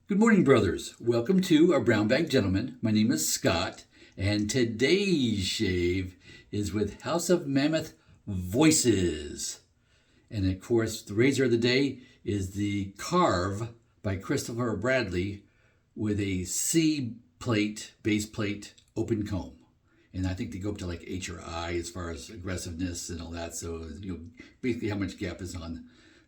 Good morning, brothers. Welcome to our Brown Bag Gentleman. My name is Scott, and today's shave is with House of Mamoth Voices. And of course, the razor of the day is the Karve by Christopher Bradley with a C plate, base plate, open comb. And I think they go up to like H or I as far as aggressiveness and all that. So, basically how much gap is on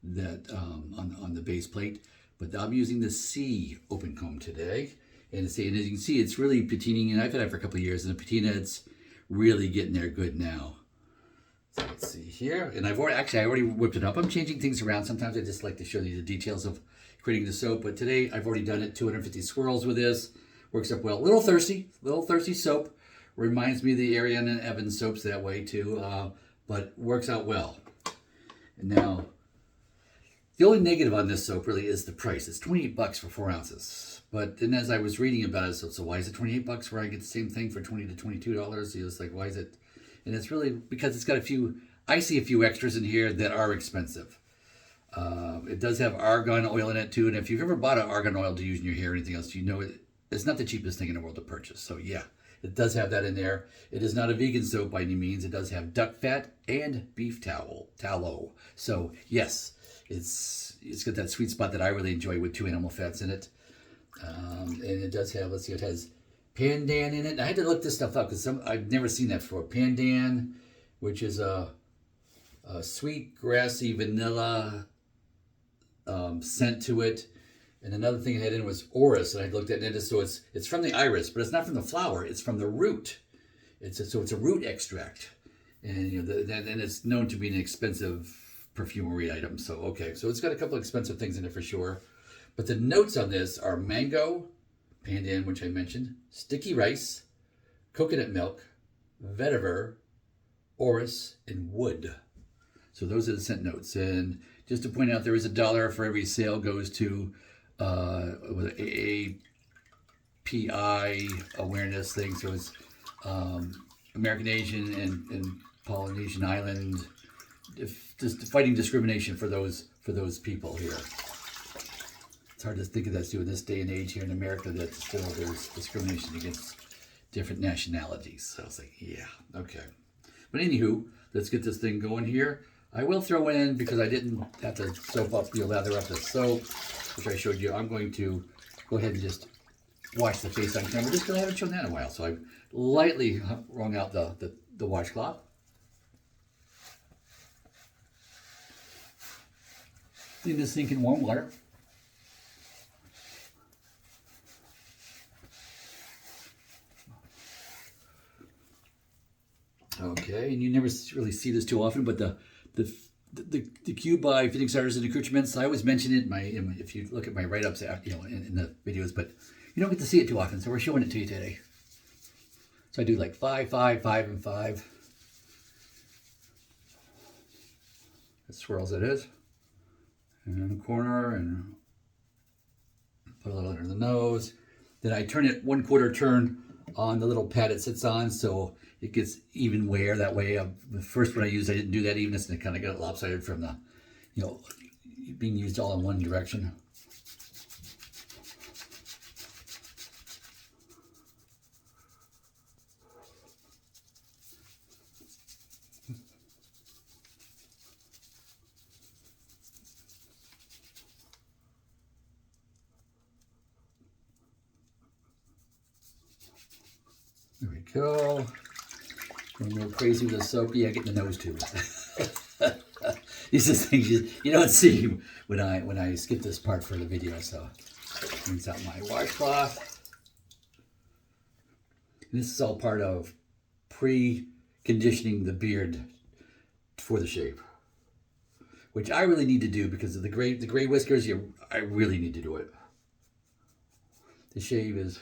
that on the base plate. But I'm using the C open comb today. And as you can see, it's really patining, and I've had it for a couple of years, and the patina, it's really getting there good now. So let's see here. And I already whipped it up. I'm changing things around. Sometimes I just like to show you the details of creating the soap, but today I've already done it, 250 swirls with this. Works up well. Little thirsty soap. Reminds me of the Ariana and Evans soaps that way too, but works out well. And now, the only negative on this soap really is the price. It's 28 bucks for 4 ounces. But then as I was reading about it, so why is it 28 bucks where I get the same thing for $20 to $22? It's like, why is it? And it's really because it's got I see a few extras in here that are expensive. It does have argan oil in it too. And if you've ever bought an argan oil to use in your hair or anything else, you know it's not the cheapest thing in the world to purchase. So yeah, it does have that in there. It is not a vegan soap by any means. It does have duck fat and beef tallow. So yes, it's got that sweet spot that I really enjoy with 2 animal fats in it. And it does have, let's see, it has pandan in it. I had to look this stuff up because I've never seen that before. Pandan, which is a sweet, grassy, vanilla scent to it. And another thing I had in was orris, and I looked at it. So it's from the iris, but it's not from the flower. It's from the root. So it's a root extract, and and it's known to be an expensive perfumery item. So okay, so it's got a couple of expensive things in it for sure. But the notes on this are mango, pandan, which I mentioned, sticky rice, coconut milk, vetiver, orris, and wood. So those are the scent notes. And just to point out, there is $1 for every sale goes to AAPI awareness thing. So it's American Asian and Polynesian Island, just fighting discrimination for those people here. It's hard to think of that too in this day and age here in America, that still there's discrimination against different nationalities. So I was like, yeah, okay. But anywho, let's get this thing going here. I will throw in, because I didn't have to lather up the soap, which I showed you, I'm going to go ahead and just wash the face on camera, just because I haven't shown that in a while. So I lightly wrung out the washcloth. Clean this sink in warm water. Okay, and you never really see this too often, but the cube by Fitting Starters and Accoutrements, I always mention it if you look at my write-ups, in the videos, but you don't get to see it too often, so we're showing it to you today. So I do like 5, 5, 5, and 5. As swirls it is. And in the corner, and put a little under the nose. Then I turn it 1/4 turn on the little pad it sits on, so it gets even wear that way. The first one I used, I didn't do that evenness, and it kind of got lopsided from the, being used all in one direction. There we go. Going a little crazy with the soap. Yeah, get in the nose too. These are things you don't see when I skip this part for the video. So rinse out my washcloth. And this is all part of pre-conditioning the beard for the shave, which I really need to do because of the gray whiskers. I really need to do it. The shave is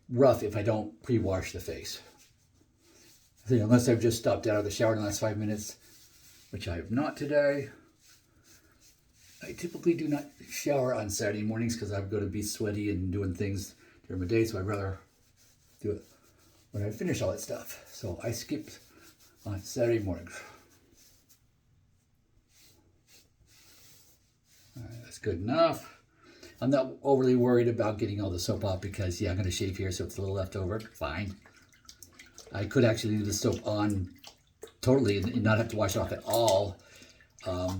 rough if I don't pre-wash the face. Unless I've just stopped out of the shower in the last 5 minutes, which I have not today. I typically do not shower on Saturday mornings because I'm going to be sweaty and doing things during my day, so I'd rather do it when I finish all that stuff. So I skipped on Saturday mornings. All right, that's good enough. I'm not overly worried about getting all the soap off because, yeah, I'm going to shave here, so it's a little left over. Fine. I could actually leave the soap on totally and not have to wash it off at all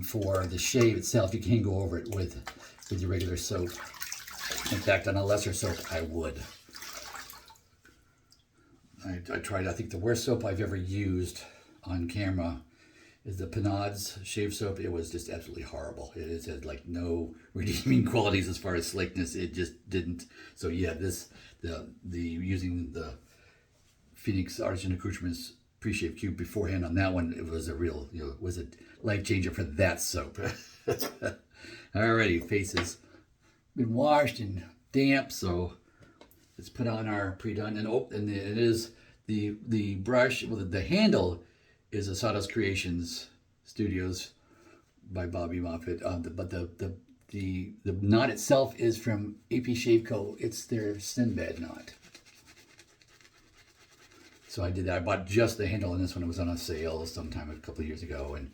for the shave itself. You can go over it with your regular soap. In fact, on a lesser soap, I would. I tried, I think the worst soap I've ever used on camera is the Panad's shave soap. It was just absolutely horrible. It had like no redeeming qualities as far as slickness. It just didn't. So yeah, the using the Phoenix Artisan Accoutrements Preshave Cube beforehand on that one, it was a real, was a life changer for that soap. Alrighty, face has been washed and damp, so let's put on our pre-done. And it is the brush. Well, the handle is a Sawdust Creations Studios by Bobby Moffett. But the knot itself is from AP Shave Co. It's their Sinbad knot. So I did that. I bought just the handle, and this one was on a sale sometime a couple of years ago, and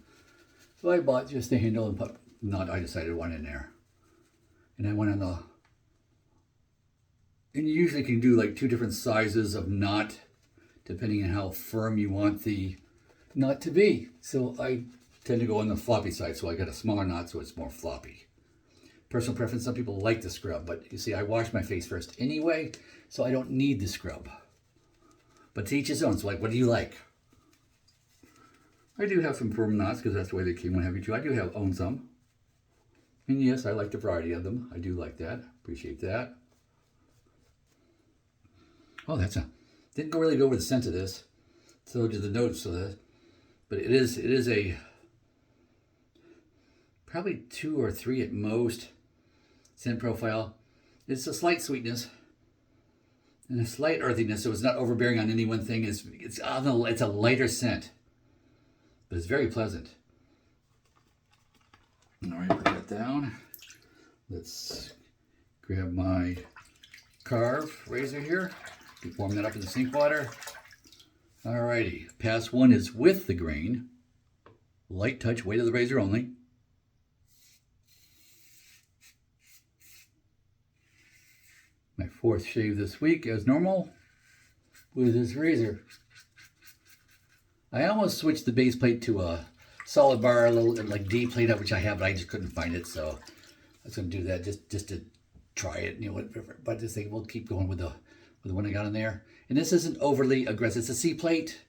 so I bought just the handle and put knot. I decided one in there, and I went on the. And you usually can do like 2 different sizes of knot, depending on how firm you want the knot to be. So I tend to go on the floppy side, so I got a smaller knot, so it's more floppy. Personal preference. Some people like the scrub, but you see, I wash my face first anyway, so I don't need the scrub. But to each his own. So, like, what do you like? I do have some firm knots because that's the way they came when heavy too. I do own some. And yes, I like the variety of them. I do like that. Appreciate that. Oh, didn't really go with the scent of this. So did the notes of that. But it is a probably 2 or 3 at most scent profile. It's a slight sweetness. And a slight earthiness, so it's not overbearing on any one thing. It's a lighter scent, but it's very pleasant. All right, put that down. Let's grab my Karve razor here. Warm that up in the sink water. All righty, pass 1 is with the grain. Light touch, weight of the razor only. My 4th shave this week, as normal, with this razor. I almost switched the base plate to a solid bar, a little like D plate up, which I have, but I just couldn't find it, so I was going to do that just to try it, whatever. But I just think we'll keep going with the one I got in there. And this isn't overly aggressive. It's a C plate,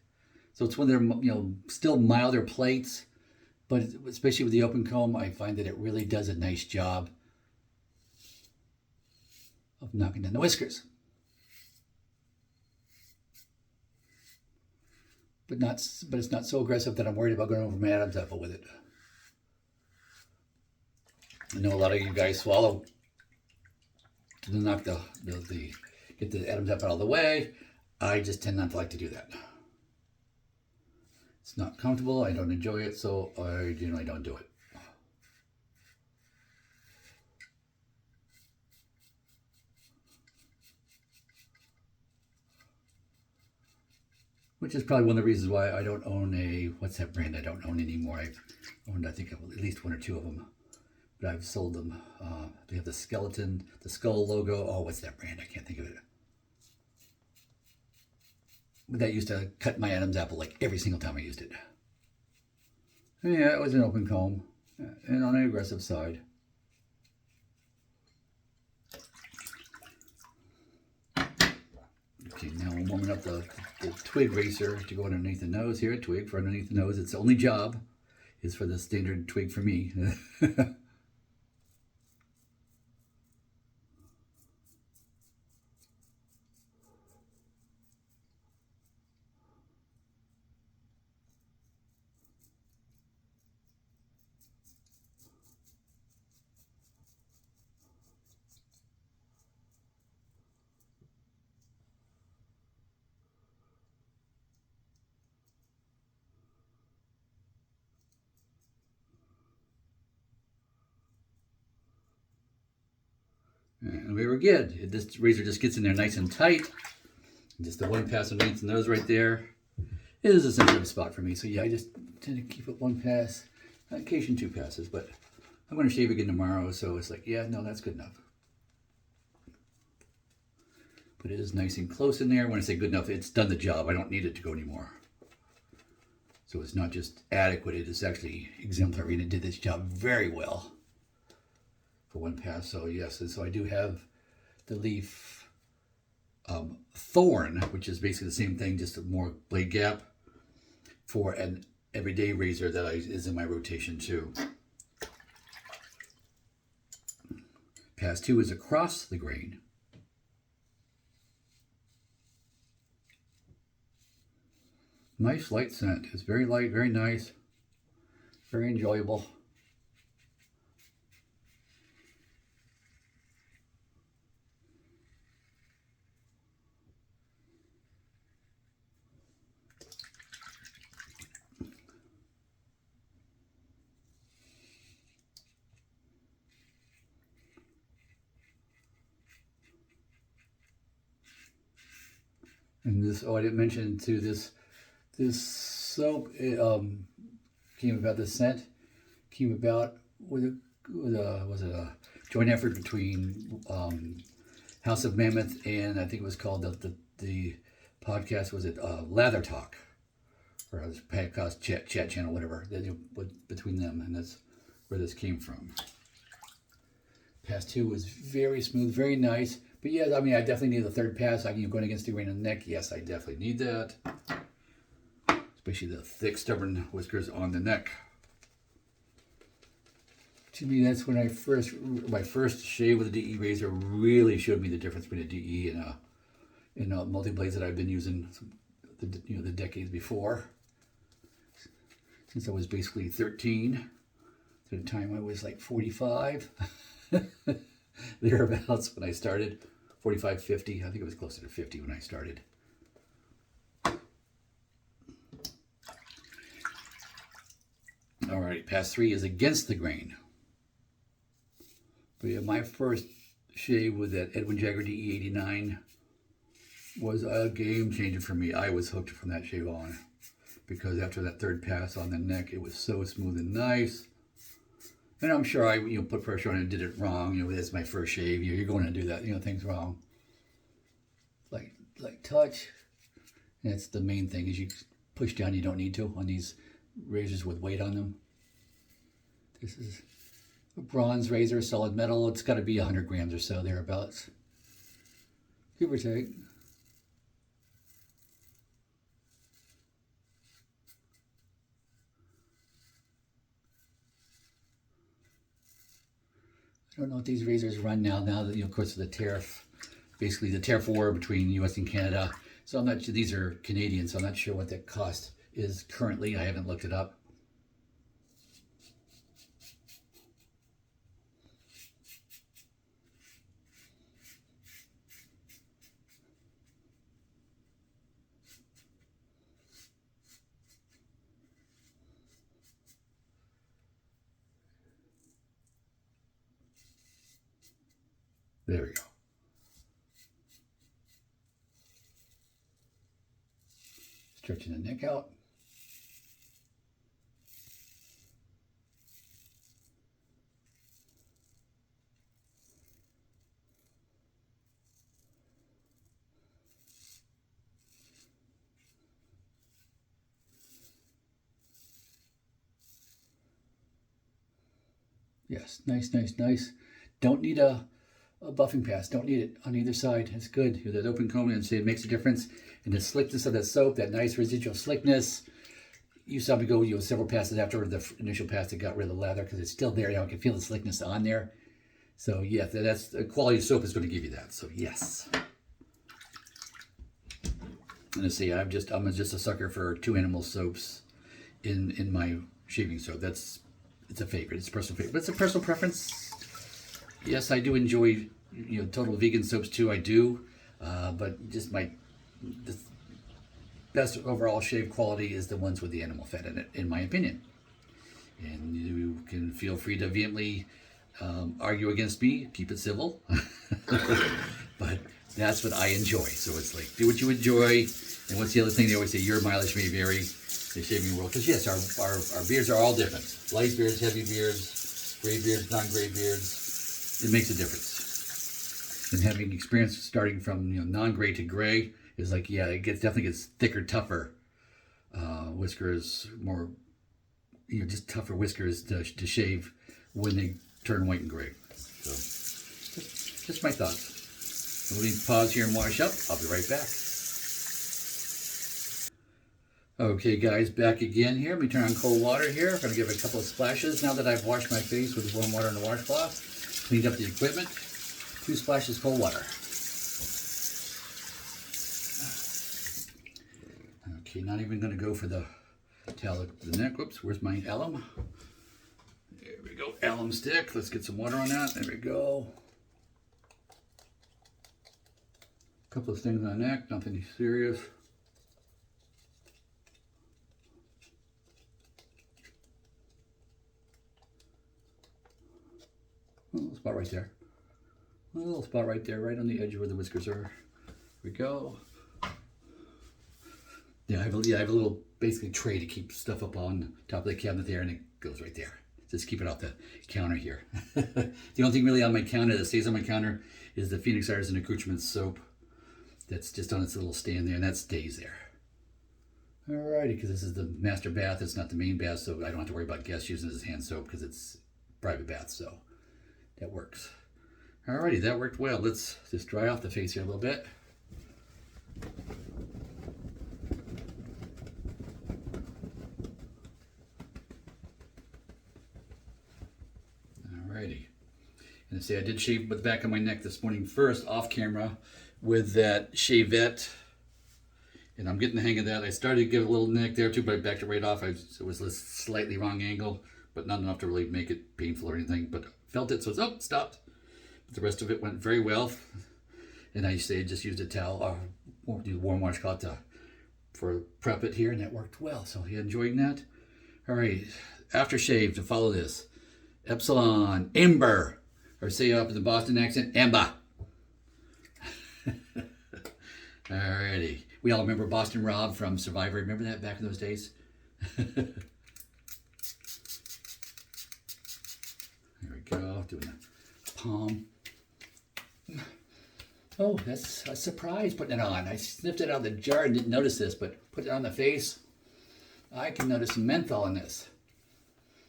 so it's one of their still milder plates, but especially with the open comb, I find that it really does a nice job of knocking down the whiskers. But it's not so aggressive that I'm worried about going over my Adam's apple with it. I know a lot of you guys swallow to knock get the Adam's apple out of the way. I just tend not to like to do that. It's not comfortable. I don't enjoy it, so I generally don't do it. Which is probably one of the reasons why I don't own what's that brand I don't own anymore. I've owned, I think, at least 1 or 2 of them, but I've sold them. They have the skull logo. Oh, what's that brand? I can't think of it. But that used to cut my Adam's apple like every single time I used it. Yeah, it was an open comb and on the aggressive side. Okay, now I'm warming up the twig razor to go underneath the nose here. Twig for underneath the nose. Its only job is for the standard twig for me. And we were good. This razor just gets in there nice and tight. Just the one pass underneath the nose right there. It is a sensitive spot for me. So yeah, I just tend to keep it 1 pass. On occasion 2 passes, but I'm going to shave again tomorrow. So it's like, yeah, no, that's good enough. but it is nice and close in there. When I say good enough, it's done the job. I don't need it to go anymore. So it's not just adequate, it is actually exemplary, and it did this job very well for one pass. So yes, and so I do have the Leaf Thorn, which is basically the same thing, just a more blade gap, for an everyday razor that is in my rotation too. Pass 2 is across the grain. Nice light scent. It's very light, very nice, very enjoyable. And this, oh, I didn't mention too, this soap, came about, the scent came about was it a joint effort between House of Mammoth and I think it was called the podcast, was it Lather Talk, or it was podcast chat channel, whatever, between them, and that's where this came from. Pass 2 was very smooth, very nice. But yeah, I mean, I definitely need the third pass. Going against the grain on the neck. Yes, I definitely need that. Especially the thick, stubborn whiskers on the neck. To me, that's when my first shave with a DE razor really showed me the difference between a DE and a multi-blades that I've been using the decades before. Since I was basically 13. At the time I was like 45. Thereabouts when I started. 45, 50. I think it was closer to 50 when I started. All right, pass 3 is against the grain. But yeah, my first shave with that Edwin Jagger DE89 was a game changer for me. I was hooked from that shave on, because after that third pass on the neck, it was so smooth and nice. And I'm sure I put pressure on it and did it wrong. That's my first shave. You're going to do that. Things wrong. Like touch. And that's the main thing, is you push down. You don't need to on these razors with weight on them. This is a bronze razor, solid metal. It's got to be 100 grams or so, thereabouts. Give or take. I don't know what these razors run now that, of course, of the tariff, basically the tariff war between U.S. and Canada. So I'm not sure, these are Canadian, so I'm not sure what that cost is currently. I haven't looked it up. There we go. Stretching the neck out. Yes, nice, nice, nice. Don't need a buffing pass. Don't need it on either side. It's good. That open comb, and it makes a difference. And the slickness of that soap, that nice residual slickness. You saw me go several passes after the initial pass that got rid of the lather, because it's still there. I can feel the slickness on there. So yeah, that's the quality of soap is going to give you that. So yes. And I say I'm just a sucker for 2 animal soaps in my shaving soap. It's a favorite. It's a personal favorite. But it's a personal preference. Yes, I do enjoy total vegan soaps too. I do, but just the best overall shave quality is the ones with the animal fat in it, in my opinion. And you can feel free to vehemently argue against me. Keep it civil, but that's what I enjoy. So it's like, do what you enjoy. And what's the other thing they always say? Your mileage may vary. The shaving world, because yes, our beards are all different. Light beards, heavy beards, gray beards, non-gray beards. It makes a difference. And having experience starting from non-gray to gray is like, yeah, it definitely gets thicker, tougher whiskers, more just tougher whiskers to shave when they turn white and gray. So just my thoughts. Let me pause here and wash up. I'll be right back. Okay guys, back again here. Let me turn on cold water here. I'm going to give it a couple of splashes. Now that I've washed my face with warm water and a washcloth, cleaned up the equipment, 2 splashes cold water. Okay, not even going to go for the towel at the neck. Whoops, where's my alum? There we go, alum stick. Let's get some water on that. There we go. A couple of things on the neck, nothing serious. A little spot right there. A little spot right there, right on the edge of where the whiskers are. Here we go. Yeah, I have a little basically tray to keep stuff up on top of the cabinet there, and it goes right there. Just keep it off the counter here. The only thing really on my counter that stays on my counter is the Phoenix Artisan Accoutrements soap. That's just on its little stand there, and that stays there. Alrighty, because this is the master bath. It's not the main bath, so I don't have to worry about guests using this as hand soap because it's private bath, so that works. Alrighty, that worked well. Let's just dry off the face here a little bit. Alrighty. And see, I did shave the back of my neck this morning first off camera with that shavette. And I'm getting the hang of that. I started to get a little neck there too, but I backed it right off. It was a slightly wrong angle, but not enough to really make it painful or anything. But felt it, so it's, oh, stopped. But the rest of it went very well. And I just used a towel, warm washcloth for prep it here, and that worked well. So you enjoying that? All right, aftershave to follow this. Epsilon Amber, or say up in the Boston accent, Amber. Alrighty. We all remember Boston Rob from Survivor. Remember that back in those days? There we go, doing the palm. Oh, that's a surprise putting it on. I sniffed it out of the jar and didn't notice this, but put it on the face. I can notice some menthol in this.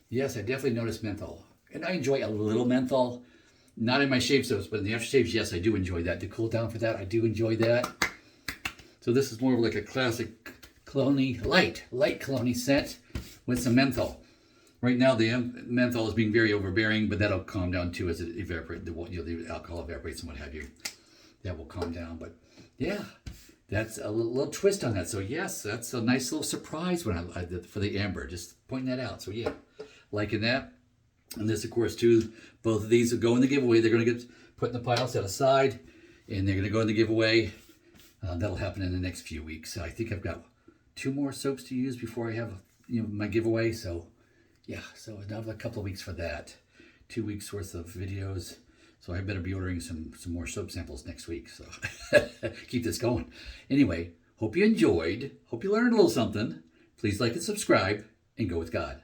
Yes, I definitely noticed menthol. And I enjoy a little menthol. Not in my shave soaps, but in the aftershaves, yes, I do enjoy that. To cool down for that, I do enjoy that. So this is more of like a classic cologne, light cologne scent with some menthol. Right now the menthol is being very overbearing, but that'll calm down too as it evaporates. The alcohol evaporates and what have you. That will calm down. But yeah, that's a little twist on that. So yes, that's a nice little surprise when I did for the amber. Just pointing that out. So yeah, liking that. And this, of course, too, both of these will go in the giveaway. They're going to get put in the pile, set aside, and they're going to go in the giveaway. That'll happen in the next few weeks. So I think I've got 2 more soaps to use before I have my giveaway. So yeah, so I have a couple of weeks for that. 2 weeks worth of videos. So I better be ordering some more soap samples next week. So keep this going. Anyway, hope you enjoyed. Hope you learned a little something. Please like and subscribe, and go with God.